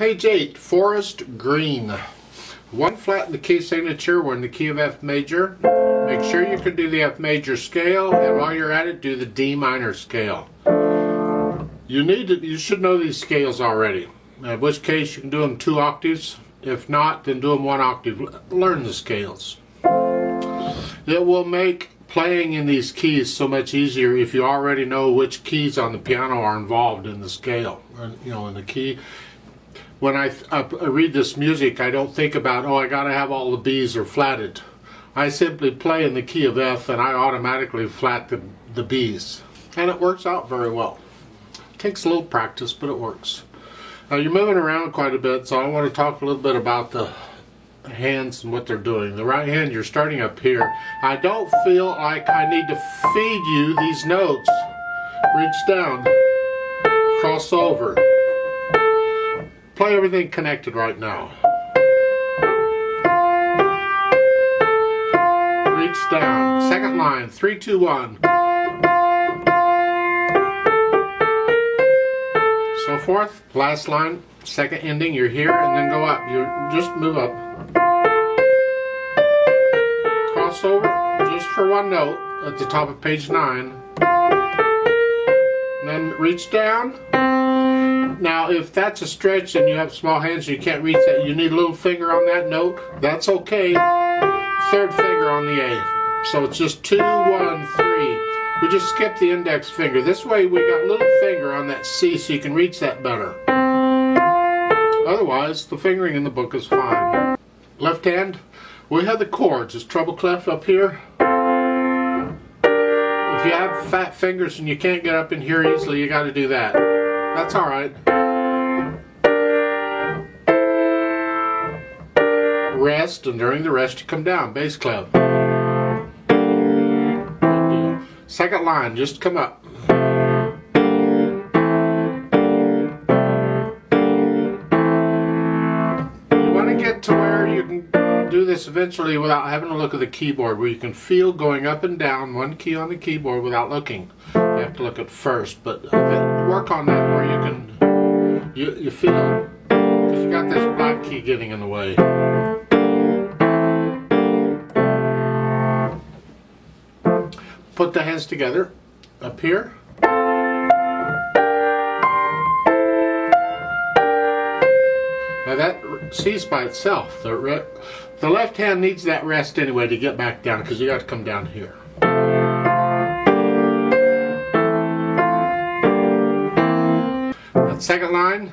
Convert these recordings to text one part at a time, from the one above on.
Page 8, Forest Green. One flat in the key signature, we're in the key of F major. Make sure you can do the F major scale, and while you're at it, do the D minor scale. You should know these scales already. In which case, you can do them 2 octaves. If not, then do them 1 octave. Learn the scales. It will make playing in these keys so much easier if you already know which keys on the piano are involved in the scale. You know, in the key. When I read this music, I don't think about, oh, I gotta have all the B's or flatted. I simply play in the key of F and I automatically flat the B's. And it works out very well. It takes a little practice, but it works. Now you're moving around quite a bit, so I want to talk a little bit about the hands and what they're doing. The right hand, you're starting up here. I don't feel like I need to feed you these notes. Reach down, cross over. Play everything connected right now. Reach down. Second line, 3, 2, 1. So forth. Last line, second ending, you're here and then go up. You just move up. Cross over just for one note at the top of page 9. And then reach down. Now, if that's a stretch and you have small hands and you can't reach that, you need a little finger on that note, that's okay. Third finger on the A. So it's just 2, 1, 3. We just skip the index finger. This way we got a little finger on that C so you can reach that better. Otherwise, the fingering in the book is fine. Left hand, we have the chords. Is treble clef up here? If you have fat fingers and you can't get up in here easily, you got to do that. That's alright. Rest, and during the rest you come down. Bass clef. Second line, just come up. You want to get to where you can do this eventually without having to look at the keyboard, where you can feel going up and down one key on the keyboard without looking. You have to look at first, but work on that where you can you feel, because you got this black key getting in the way. Put the hands together up here. Now that C's by itself. The left hand needs that rest anyway to get back down, because you got to come down here. That second line.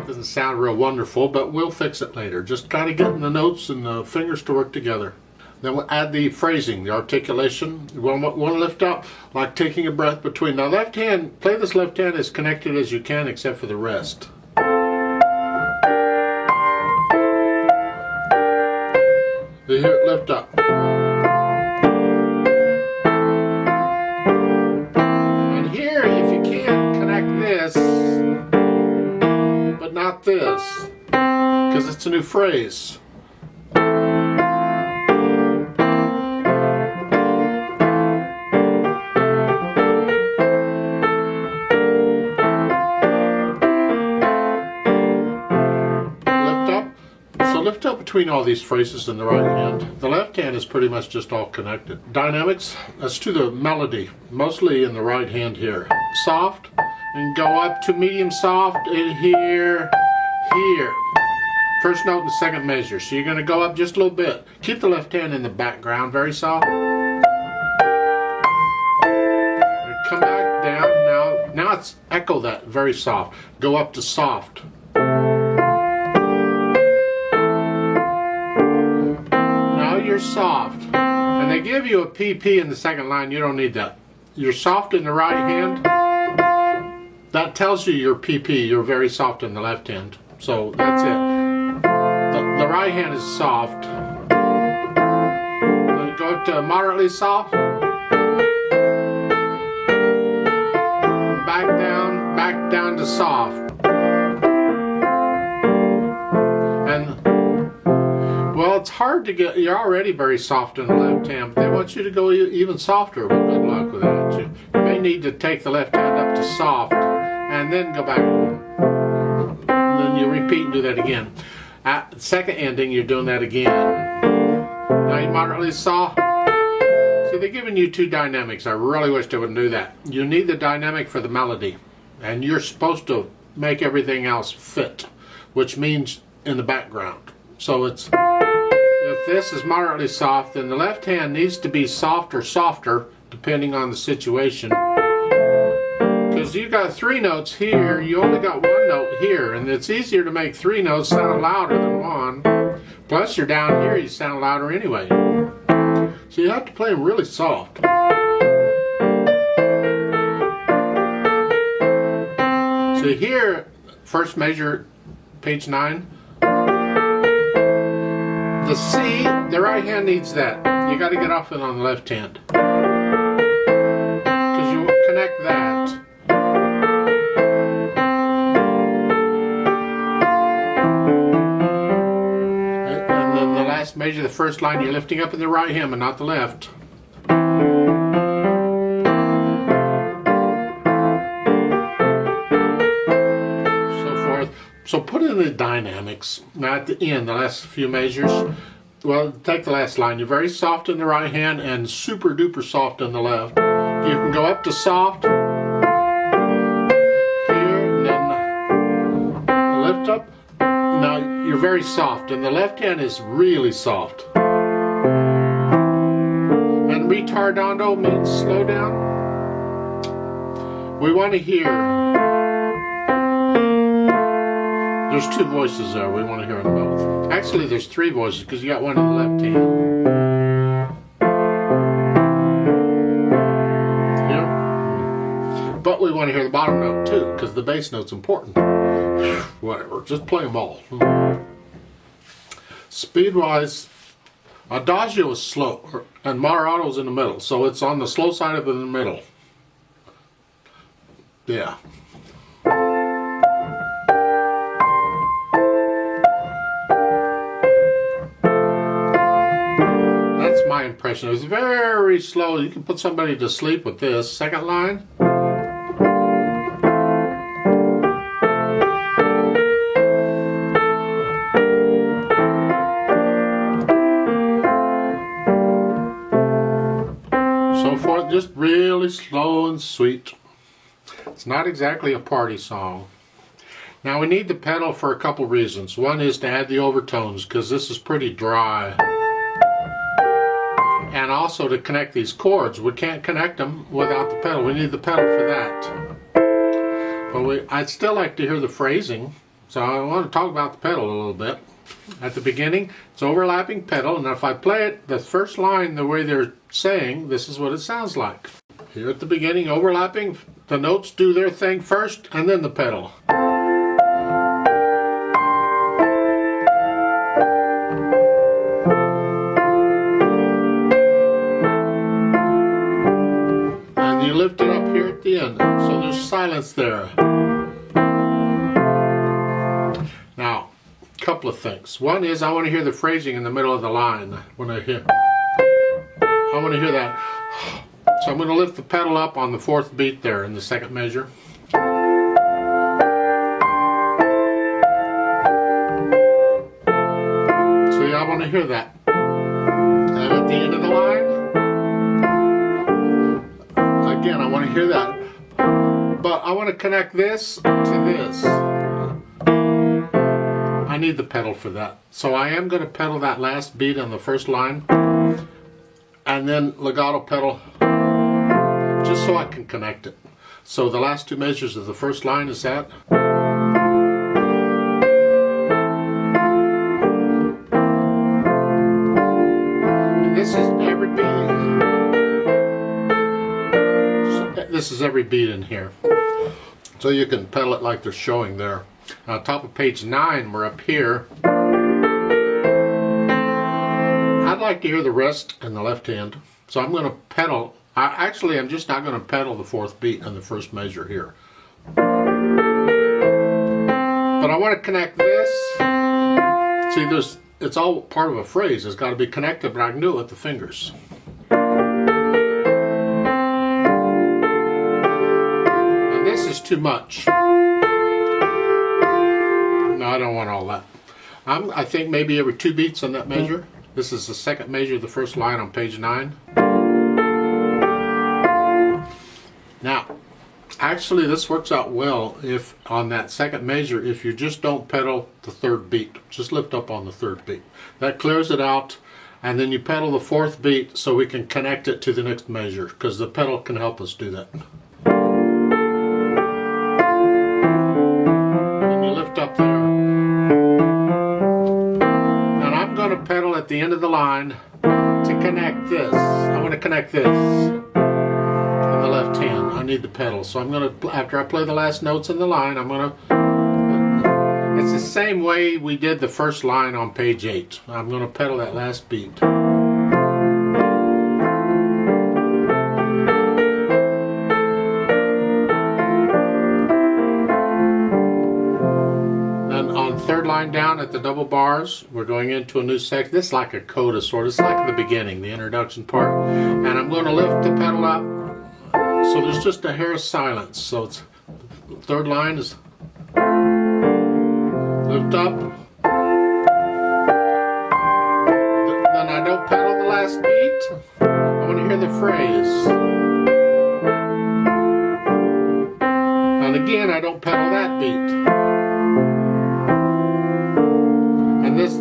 Doesn't sound real wonderful, but we'll fix it later. Just got to get the notes and the fingers to work together. Then we'll add the phrasing, the articulation. You want to lift up, like taking a breath between. Now left hand, play this left hand as connected as you can except for the rest. You hear it lift up. And here, if you can, connect this, but not this, because it's a new phrase. Lift up between all these phrases in the right hand. The left hand is pretty much just all connected. Dynamics, let's do the melody, mostly in the right hand here. Soft, and go up to medium soft, and here, here. First note in the second measure, so you're going to go up just a little bit. Keep the left hand in the background, very soft. Come back down, now it's echo that, very soft. Go up to soft. You're soft, and they give you a PP in the second line. You don't need that. You're soft in the right hand. That tells you you're PP. You're very soft in the left hand. So that's it. The right hand is soft. Then go up to moderately soft. Back down to soft. And well, it's hard to get, you're already very soft in the left hand, but they want you to go even softer. Well, good luck with that. You may need to take the left hand up to soft and then go back. Then you repeat and do that again. At the second ending, you're doing that again. Now you moderately soft. See, they're giving you two dynamics. I really wish they would do that. You need the dynamic for the melody, and you're supposed to make everything else fit, which means in the background. So it's, if this is moderately soft, then the left hand needs to be soft or softer depending on the situation. Because you got three notes here, you only got one note here, and it's easier to make three notes sound louder than one. Plus you're down here, you sound louder anyway. So you have to play them really soft. So here, first measure, page 9. The C, the right hand needs that. You got to get off it on the left hand. Because you connect that. And then the last measure, the first line, you're lifting up in the right hand, but not the left. So put in the dynamics. Now at the end, the last few measures, well, take the last line. You're very soft in the right hand and super duper soft in the left. You can go up to soft here, and then lift up. Now you're very soft, and the left hand is really soft. And retardando means slow down. We want to hear. There's two voices there. We want to hear them both. Actually, there's three voices because you got one in the left hand. Yep. But we want to hear the bottom note too because the bass note's important. Whatever. Just play them all. Speed-wise, Adagio is slow and Moderato is in the middle. So it's on the slow side of it in the middle. Yeah. My impression. It was very slow. You can put somebody to sleep with this. Second line. So forth, just really slow and sweet. It's not exactly a party song. Now we need the pedal for a couple reasons. One is to add the overtones because this is pretty dry. And also to connect these chords. We can't connect them without the pedal. We need the pedal for that. But I'd still like to hear the phrasing, so I want to talk about the pedal a little bit. At the beginning, it's overlapping pedal, and if I play it, the first line, the way they're saying, this is what it sounds like. Here at the beginning, overlapping, the notes do their thing first, and then the pedal. Lift it up here at the end, so there's silence there. Now, a couple of things. One is I want to hear the phrasing in the middle of the line. I want to hear that. So I'm going to lift the pedal up on the fourth beat there in the second measure. So yeah, I want to hear that. And at the end of the line, again, I want to hear that, but I want to connect this to this. I need the pedal for that. So I am going to pedal that last beat on the first line, and then legato pedal, just so I can connect it. So the last two measures of the first line is that. And this is every beat. This is every beat in here. So you can pedal it like they're showing there. Now, top of page 9, we're up here. I'd like to hear the rest in the left hand. So I'm going to pedal. I'm just not going to pedal the fourth beat on the first measure here. But I want to connect this. See, it's all part of a phrase. It's got to be connected, but I can do it with the fingers. And this is too much. No, I don't want all that. I think maybe every 2 beats on that measure. This is the second measure of the first line on page 9. Now, actually this works out well if on that second measure, if you just don't pedal the 3rd beat. Just lift up on the 3rd beat. That clears it out, and then you pedal the 4th beat so we can connect it to the next measure, because the pedal can help us do that. And you lift up there. And I'm going to pedal at the end of the line to connect this. I want to connect this. The left hand. I need the pedal, so I'm going to, after I play the last notes in the line, I'm going to, it's the same way we did the first line on page 8. I'm going to pedal that last beat. Then on 3rd line down at the double bars, we're going into a new section. This is like a coda sort of, it's like the beginning, the introduction part. And I'm going to lift the pedal up. So there's just a hair of silence. So it's 3rd line is lift up. Then I don't pedal the last beat. I want to hear the phrase. And again, I don't pedal that beat. And this,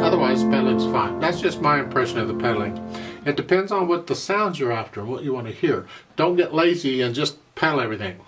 otherwise pedaling's fine. That's just my impression of the pedaling. It depends on what the sounds you're after and what you want to hear. Don't get lazy and just pedal everything.